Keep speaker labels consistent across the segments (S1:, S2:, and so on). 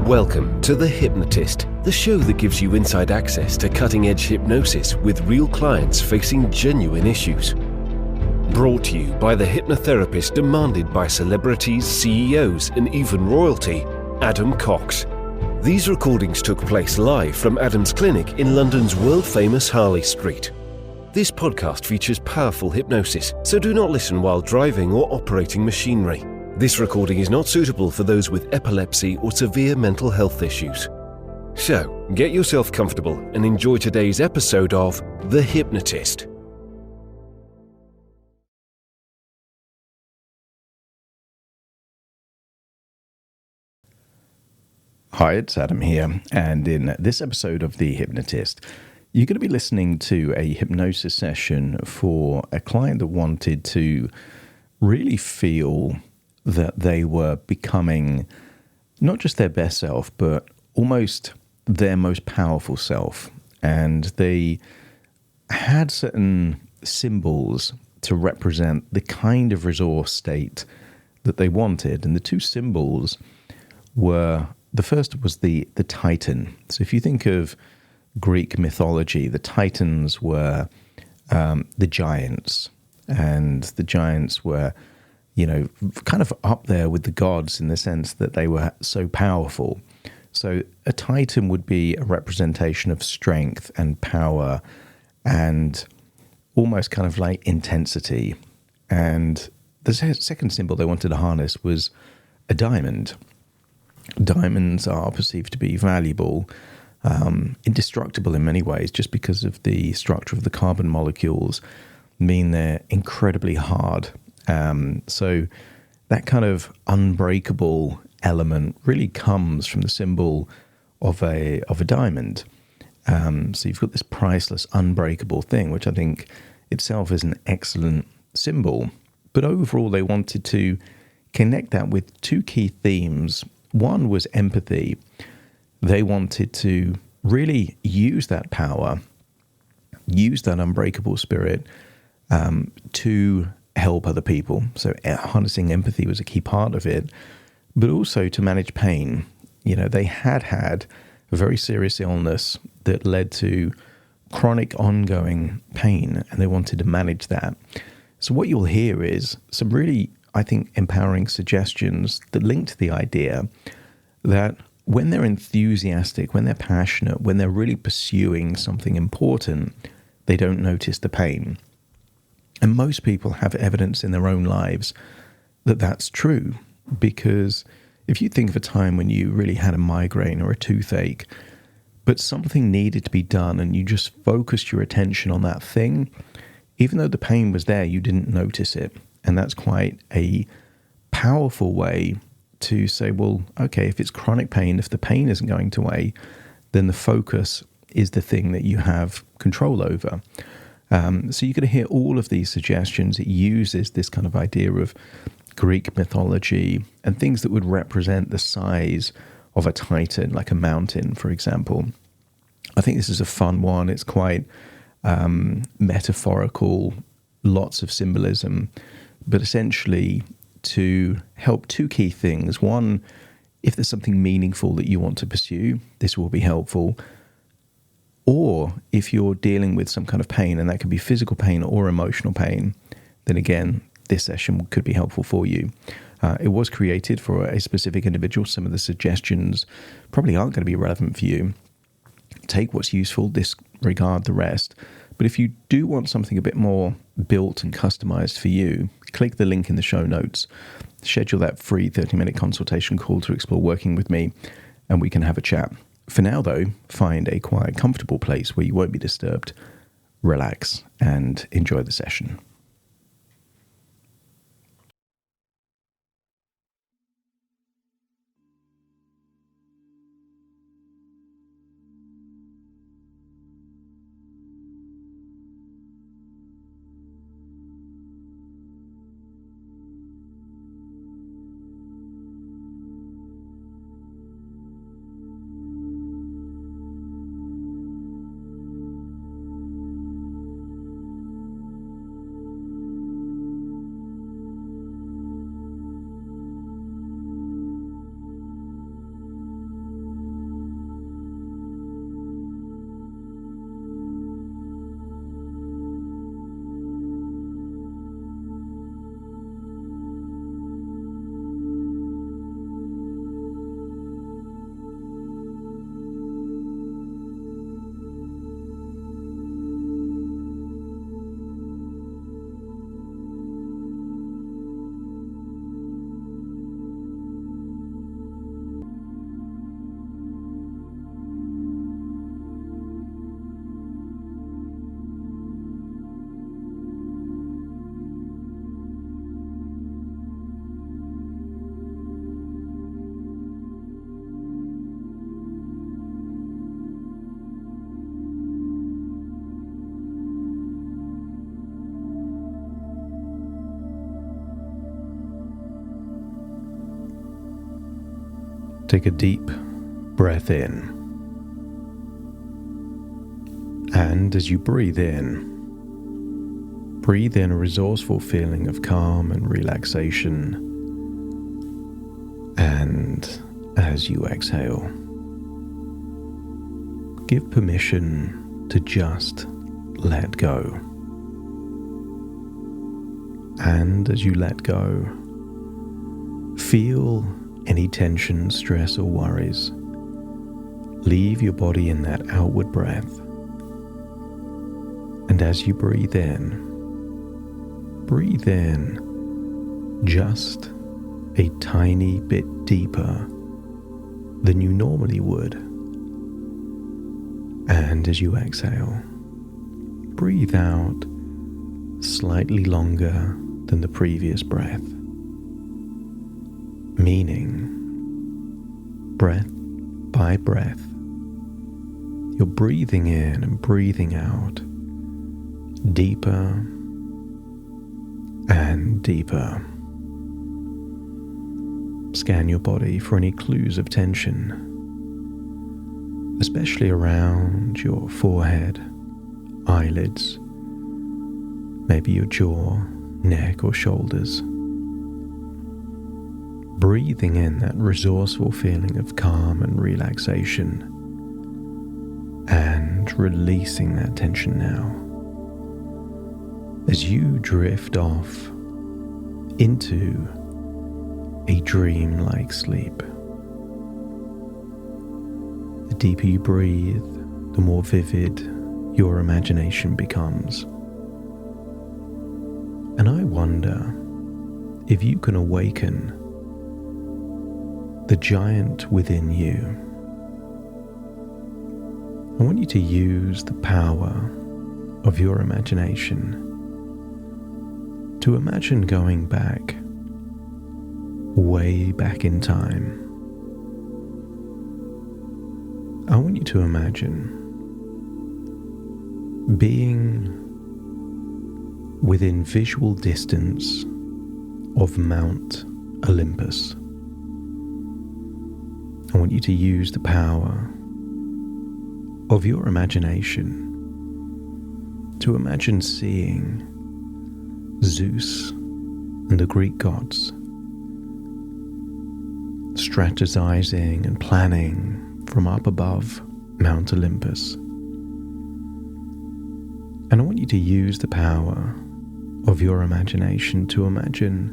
S1: Welcome to The Hypnotist, the show that gives you inside access to cutting-edge hypnosis with real clients facing genuine issues. Brought to you by the hypnotherapist demanded by celebrities, CEOs, and even royalty, Adam Cox. These recordings took place live from Adam's clinic in London's world-famous Harley Street. This podcast features powerful hypnosis, so do not listen while driving or operating machinery. This recording is not suitable for those with epilepsy or severe mental health issues. So, get yourself comfortable and enjoy today's episode of The Hypnotist.
S2: Hi, it's Adam here, and in this episode of The Hypnotist, you're going to be listening to a hypnosis session for a client that wanted to really feel that they were becoming not just their best self, but almost their most powerful self. And they had certain symbols to represent the kind of resource state that they wanted. And the two symbols were, the first was the Titan. So if you think of Greek mythology, the Titans were the giants. And the giants were, kind of up there with the gods in the sense that they were so powerful. So a Titan would be a representation of strength and power and almost kind of like intensity. And the second symbol they wanted to harness was a diamond. Diamonds are perceived to be valuable, indestructible in many ways, just because of the structure of the carbon molecules mean they're incredibly hard. So that kind of unbreakable element really comes from the symbol of a diamond. So you've got this priceless, unbreakable thing, which I think itself is an excellent symbol. But overall, they wanted to connect that with two key themes. One was empathy. They wanted to really use that power, use that unbreakable spirit to help other people. So harnessing empathy was a key part of it, but also to manage pain. They had a very serious illness that led to chronic ongoing pain, and they wanted to manage that. So what you'll hear is some really, I think, empowering suggestions that link to the idea that when they're enthusiastic, when they're passionate, when they're really pursuing something important, they don't notice the pain. And most people have evidence in their own lives that that's true, because if you think of a time when you really had a migraine or a toothache, but something needed to be done and you just focused your attention on that thing, even though the pain was there, you didn't notice it. And that's quite a powerful way to say, well, okay, if it's chronic pain, if the pain isn't going away, then the focus is the thing that you have control over. So you're going to hear all of these suggestions. It uses this kind of idea of Greek mythology and things that would represent the size of a titan, like a mountain, for example. I think this is a fun one. It's quite metaphorical, lots of symbolism, but essentially to help two key things. One, if there's something meaningful that you want to pursue, this will be helpful. Or if you're dealing with some kind of pain, and that could be physical pain or emotional pain, then again, this session could be helpful for you. It was created for a specific individual. Some of the suggestions probably aren't going to be relevant for you. Take what's useful, disregard the rest. But if you do want something a bit more built and customized for you, click the link in the show notes. Schedule that free 30-minute consultation call to explore working with me, and we can have a chat. For now, though, find a quiet, comfortable place where you won't be disturbed, relax, and enjoy the session. Take a deep breath in. And as you breathe in a resourceful feeling of calm and relaxation. And as you exhale, give permission to just let go. And as you let go, feel any tension, stress, or worries leave your body in that outward breath. And as you breathe in just a tiny bit deeper than you normally would. And as you exhale, breathe out slightly longer than the previous breath, meaning breath by breath, you're breathing in and breathing out deeper and deeper. Scan your body for any clues of tension, especially around your forehead, eyelids, maybe your jaw, neck, or shoulders. Breathing in that resourceful feeling of calm and relaxation, and releasing that tension now as you drift off into a dream-like sleep. The deeper you breathe, the more vivid your imagination becomes. And I wonder if you can awaken the giant within you. I want you to use the power of your imagination to imagine going back, way back in time. I want you to imagine being within visual distance of Mount Olympus. I want you to use the power of your imagination to imagine seeing Zeus and the Greek gods strategizing and planning from up above Mount Olympus. And I want you to use the power of your imagination to imagine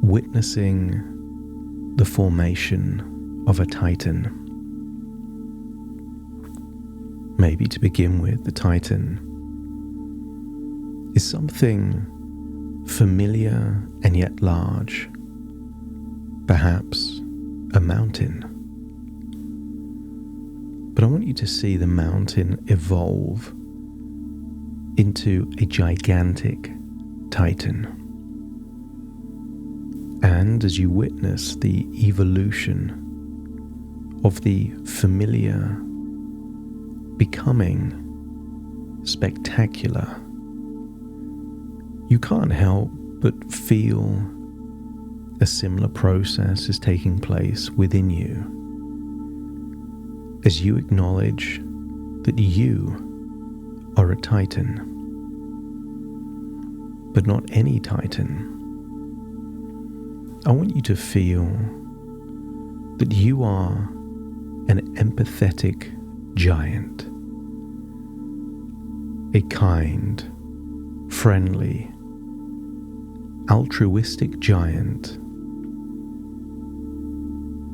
S2: witnessing the formation of a titan. Maybe to begin with, the titan is something familiar and yet large, perhaps a mountain. But I want you to see the mountain evolve into a gigantic titan. And as you witness the evolution of the familiar becoming spectacular, you can't help but feel a similar process is taking place within you as you acknowledge that you are a titan, but not any titan. I want you to feel that you are an empathetic giant, a kind, friendly, altruistic giant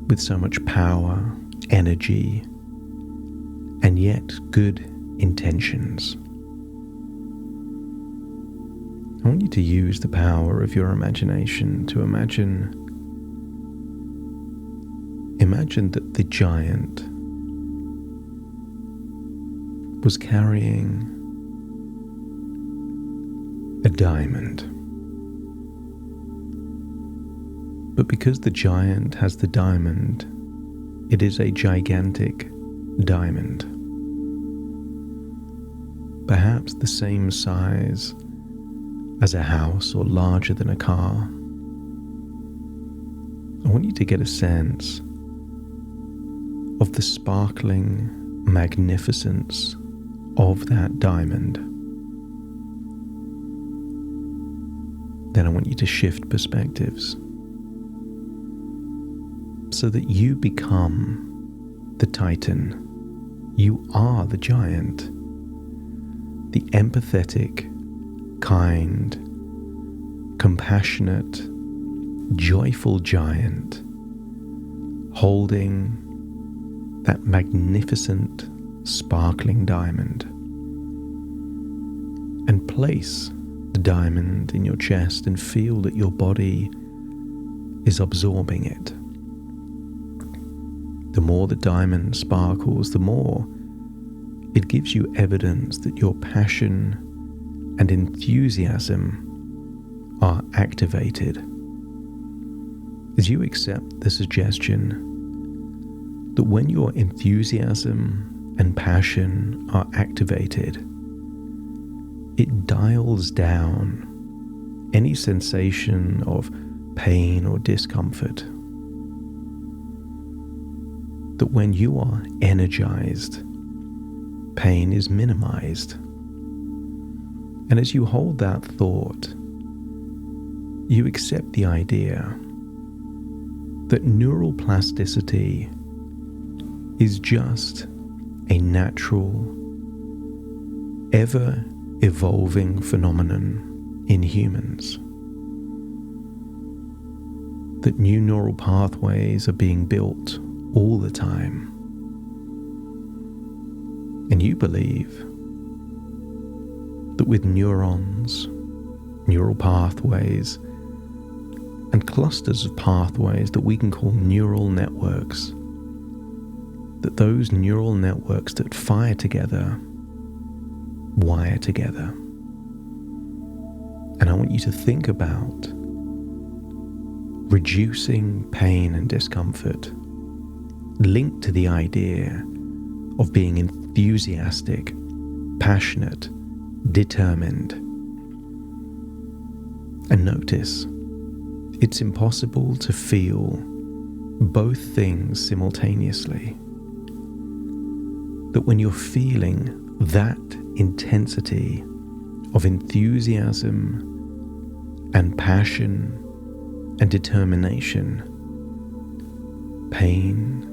S2: with so much power, energy, and yet good intentions. I want you to use the power of your imagination to imagine that the giant was carrying a diamond. But because the giant has the diamond, it is a gigantic diamond. Perhaps the same size as a house or larger than a car. I want you to get a sense of the sparkling magnificence of that diamond, then I want you to shift perspectives so that you become the Titan. You are the giant, the empathetic, kind, compassionate, joyful giant, holding that magnificent, sparkling diamond. And place the diamond in your chest and feel that your body is absorbing it. The more the diamond sparkles, the more it gives you evidence that your passion and enthusiasm are activated. As you accept the suggestion that when your enthusiasm and passion are activated, it dials down any sensation of pain or discomfort. That when you are energized, pain is minimized. And as you hold that thought, you accept the idea that neural plasticity is just a natural, ever-evolving phenomenon in humans. That new neural pathways are being built all the time. And you believe that with neurons, neural pathways, and clusters of pathways that we can call neural networks, that those neural networks that fire together, wire together. And I want you to think about reducing pain and discomfort linked to the idea of being enthusiastic, passionate, determined. And notice, it's impossible to feel both things simultaneously. That when you're feeling that intensity of enthusiasm and passion and determination, pain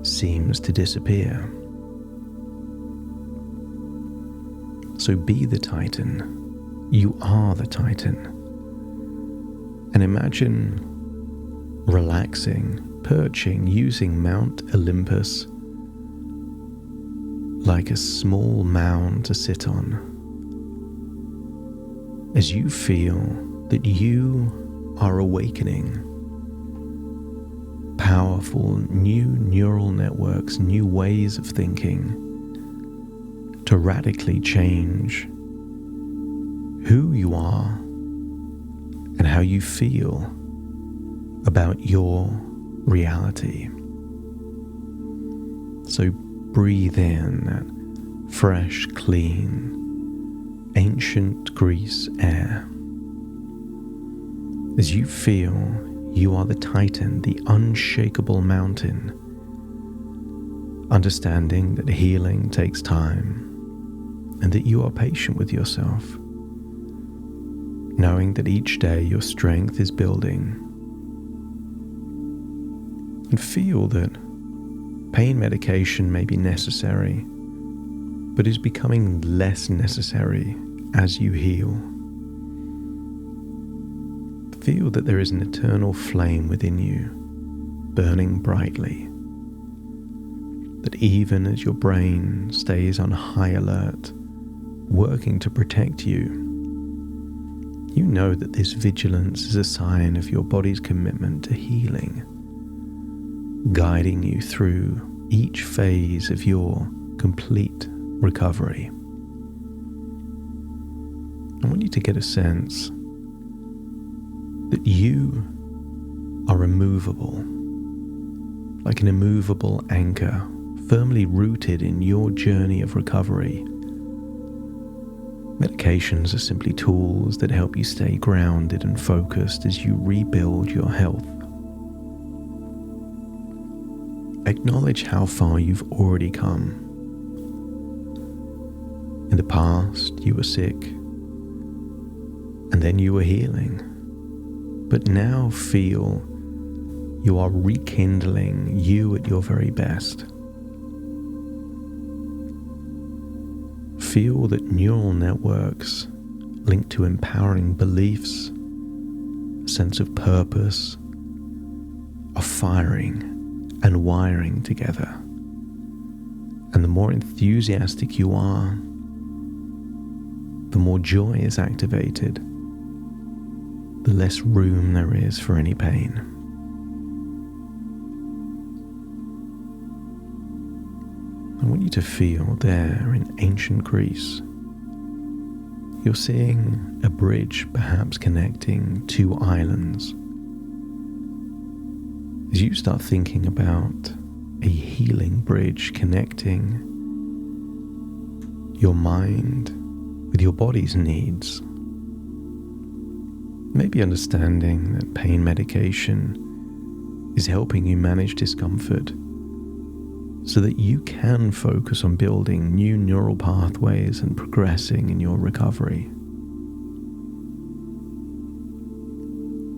S2: seems to disappear. So be the Titan. You are the Titan. And imagine relaxing, perching, using Mount Olympus like a small mound to sit on. As you feel that you are awakening powerful new neural networks, new ways of thinking to radically change who you are and how you feel about your reality. So breathe in that fresh, clean, ancient Greece air. As you feel you are the Titan, the unshakable mountain, understanding that healing takes time and that you are patient with yourself, knowing that each day your strength is building, and feel that pain medication may be necessary, but is becoming less necessary as you heal. Feel that there is an eternal flame within you, burning brightly. That even as your brain stays on high alert, working to protect you, you know that this vigilance is a sign of your body's commitment to healing, guiding you through each phase of your complete recovery. I want you to get a sense that you are immovable, like an immovable anchor, firmly rooted in your journey of recovery. Medications are simply tools that help you stay grounded and focused as you rebuild your health. acknowledge how far you've already come. In the past, you were sick, and then you were healing. But now feel you are rekindling you at your very best. Feel that neural networks linked to empowering beliefs, a sense of purpose, are firing and wiring together. And the more enthusiastic you are, the more joy is activated, the less room there is for any pain. I want you to feel there in ancient Greece, you're seeing a bridge perhaps connecting two islands. As you start thinking about a healing bridge connecting your mind with your body's needs, maybe understanding that pain medication is helping you manage discomfort so that you can focus on building new neural pathways and progressing in your recovery.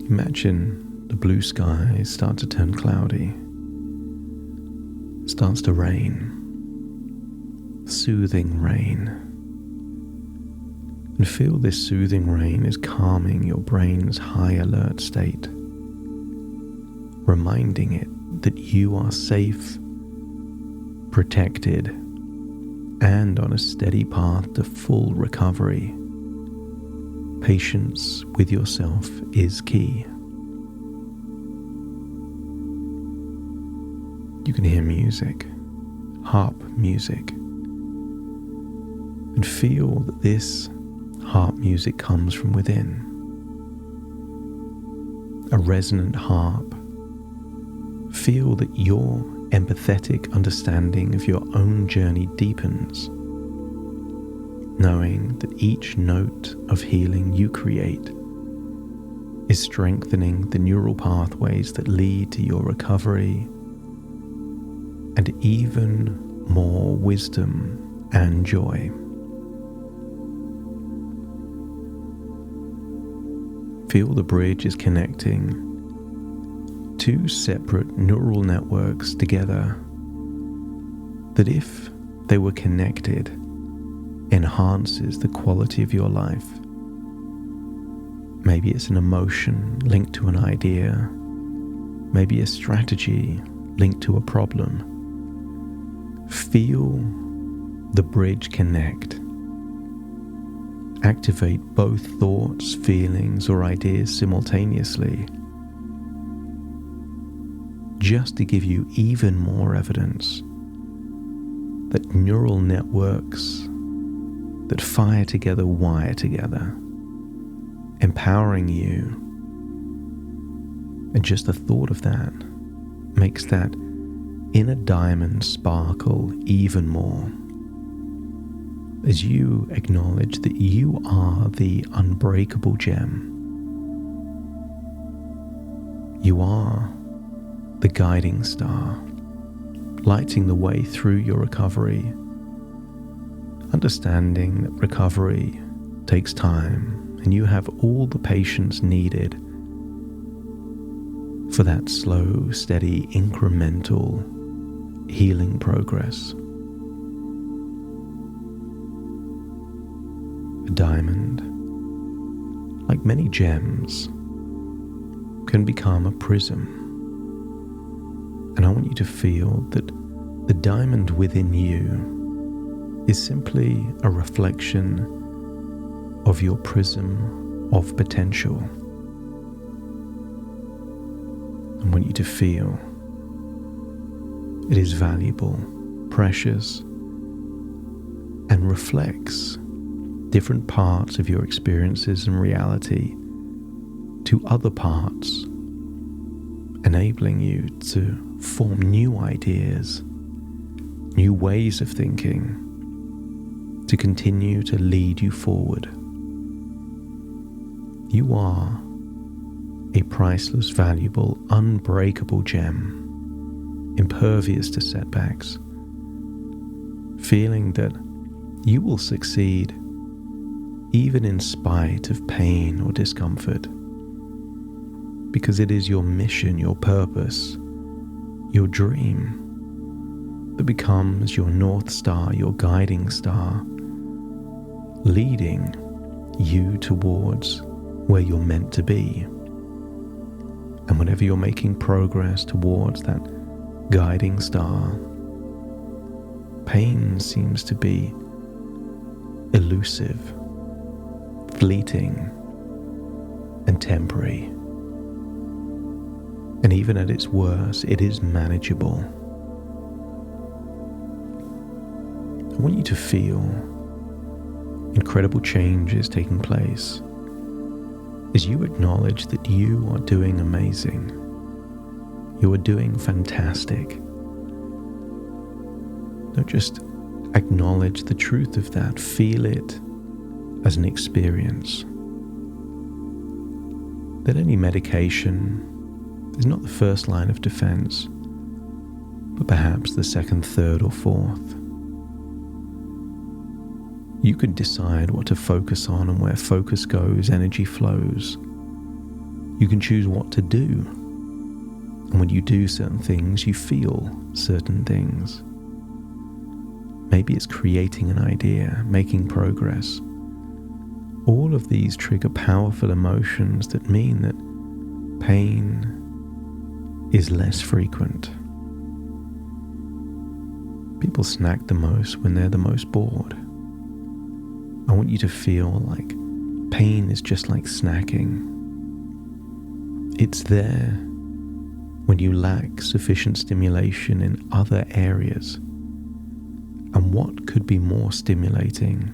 S2: Imagine the blue skies start to turn cloudy. It starts to rain, soothing rain. And feel this soothing rain is calming your brain's high alert state, reminding it that you are safe, protected, and on a steady path to full recovery. Patience with yourself is key. You can hear music, harp music, and feel that this harp music comes from within. A resonant harp. Feel that your empathetic understanding of your own journey deepens, knowing that each note of healing you create is strengthening the neural pathways that lead to your recovery and even more wisdom and joy. Feel the bridge is connecting two separate neural networks together that, if they were connected, enhances the quality of your life. Maybe it's an emotion linked to an idea, maybe a strategy linked to a problem. Feel the bridge connect. Activate both thoughts, feelings, or ideas simultaneously, just to give you even more evidence that neural networks that fire together wire together, empowering you. And just the thought of that makes that inner diamond sparkle even more, as you acknowledge that you are the unbreakable gem. You are the guiding star, lighting the way through your recovery, understanding that recovery takes time and you have all the patience needed for that slow, steady, incremental healing progress. A diamond, like many gems, can become a prism. And I want you to feel that the diamond within you is simply a reflection of your prism of potential. I want you to feel it is valuable, precious, and reflects different parts of your experiences and reality to other parts, enabling you to form new ideas, new ways of thinking, to continue to lead you forward. You are a priceless, valuable, unbreakable gem, imperfect impervious to setbacks, feeling that you will succeed even in spite of pain or discomfort, because it is your mission, your purpose, your dream that becomes your North Star, your guiding star, leading you towards where you're meant to be. And whenever you're making progress towards that guiding star, pain seems to be elusive, fleeting, and temporary. And even at its worst, it is manageable. I want you to feel incredible changes taking place as you acknowledge that you are doing amazing. You are doing fantastic. Don't just acknowledge the truth of that. Feel it as an experience. That any medication is not the first line of defense, but perhaps the second, third, or fourth. You can decide what to focus on, and where focus goes, energy flows. You can choose what to do. And when you do certain things, you feel certain things. Maybe it's creating an idea, making progress. All of these trigger powerful emotions that mean that pain is less frequent. People snack the most when they're the most bored. I want you to feel like pain is just like snacking. It's there when you lack sufficient stimulation in other areas. And what could be more stimulating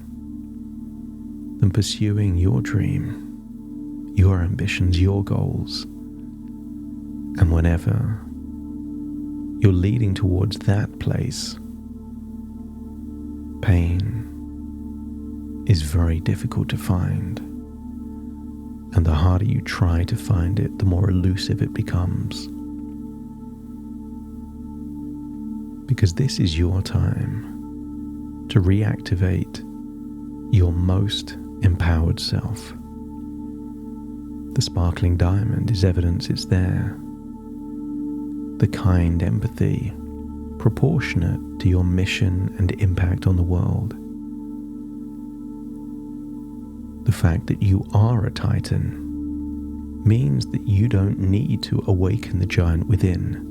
S2: than pursuing your dream, your ambitions, your goals? And whenever you're leading towards that place, pain is very difficult to find. And the harder you try to find it, the more elusive it becomes. Because this is your time to reactivate your most empowered self. The sparkling diamond is evidence it's there. The kind empathy, proportionate to your mission and impact on the world. The fact that you are a Titan means that you don't need to awaken the giant within.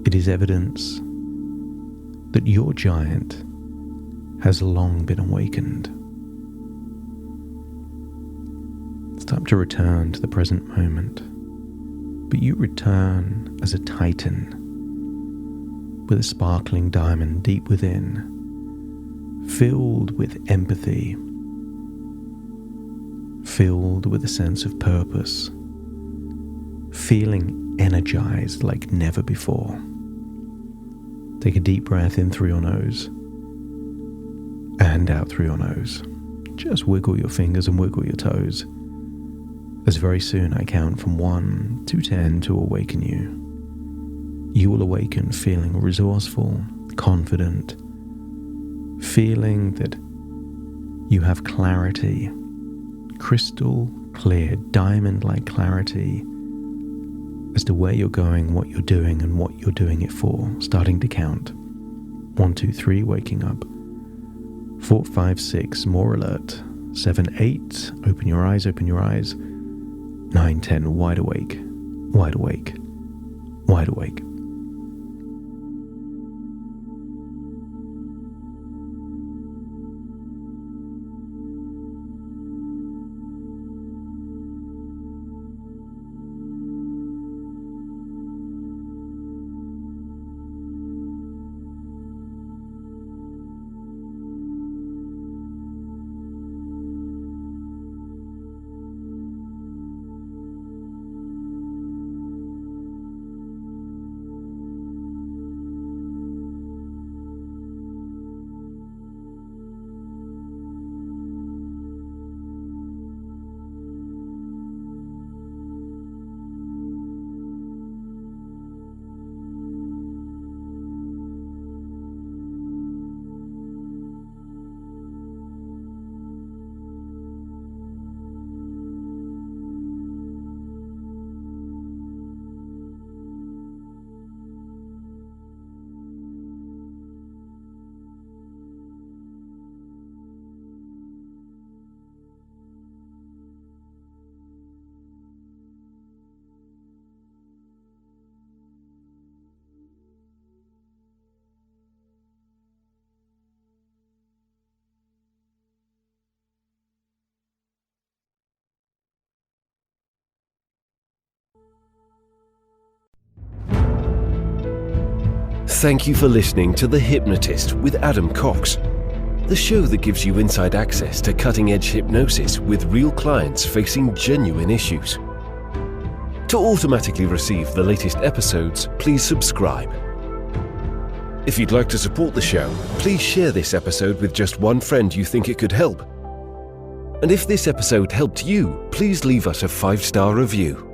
S2: It is evidence that your giant has long been awakened. It's time to return to the present moment, but you return as a Titan with a sparkling diamond deep within, filled with empathy, filled with a sense of purpose, feeling energized like never before. Take a deep breath in through your nose and out through your nose. Just wiggle your fingers and wiggle your toes, as very soon I count from 1 to 10 to awaken you. You will awaken feeling resourceful, confident, feeling that you have clarity, crystal clear, diamond-like clarity as to where you're going, what you're doing, and what you're doing it for. Starting to count. 1, 2, 3, waking up. 4, 5, 6, more alert. 7, 8, open your eyes, open your eyes. 9, 10, wide awake, wide awake, wide awake.
S1: Thank you for listening to The Hypnotist with Adam Cox, the show that gives you inside access to cutting-edge hypnosis with real clients facing genuine issues. To automatically receive the latest episodes, please subscribe. If you'd like to support the show, please share this episode with just one friend you think it could help. And if this episode helped you, please leave us a 5-star review.